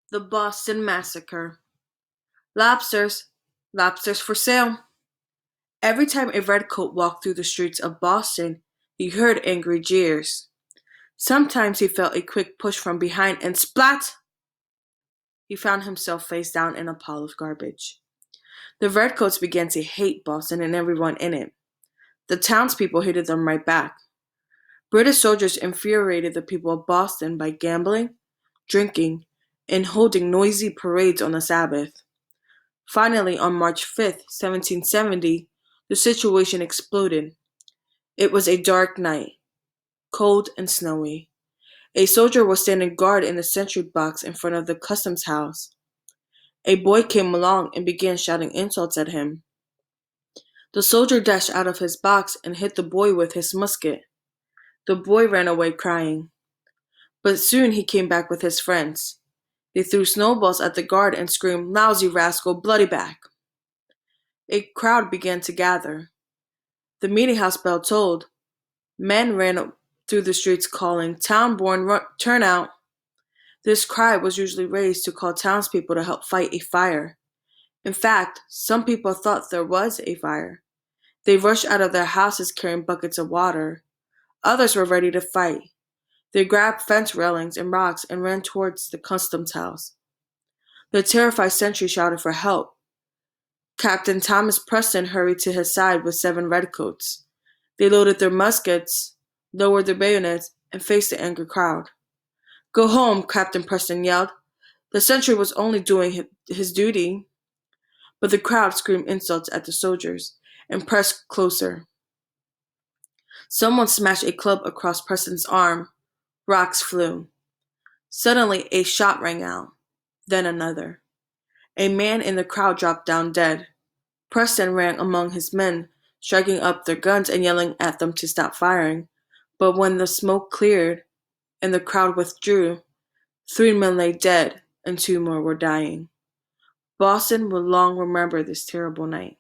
The Boston Massacre. Lobsters, lobsters for sale. Every time a redcoat walked through the streets of Boston, he heard angry jeers. Sometimes he felt a quick push from behind and splat! He found himself face down in a pile of garbage. The redcoats began to hate Boston and everyone in it. The townspeople hated them right back. British soldiers infuriated the people of Boston by gambling, drinking, and holding noisy parades on the Sabbath. Finally, on March 5th, 1770, the situation exploded. It was a dark night, cold and snowy. A soldier was standing guard in the sentry box in front of the customs house. A boy came along and began shouting insults at him. The soldier dashed out of his box and hit the boy with his musket. The boy ran away crying. But soon he came back with his friends. They threw snowballs at the guard and screamed, "Lousy rascal, bloody back!" A crowd began to gather. The meeting house bell tolled. Men ran through the streets calling, "Town-born, turn out!" This cry was usually raised to call townspeople to help fight a fire. In fact, some people thought there was a fire. They rushed out of their houses carrying buckets of water. Others were ready to fight. They grabbed fence railings and rocks and ran towards the customs house. The terrified sentry shouted for help. Captain Thomas Preston hurried to his side with 7 redcoats. They loaded their muskets, lowered their bayonets, and faced the angry crowd. "Go home," Captain Preston yelled. "The sentry was only doing his duty." But the crowd screamed insults at the soldiers and pressed closer. Someone smashed a club across Preston's arm. Rocks flew. Suddenly a shot rang out, then another. A man in the crowd dropped down dead. Preston ran among his men, striking up their guns and yelling at them to stop firing. But when the smoke cleared and the crowd withdrew, 3 men lay dead and 2 more were dying. Boston will long remember this terrible night.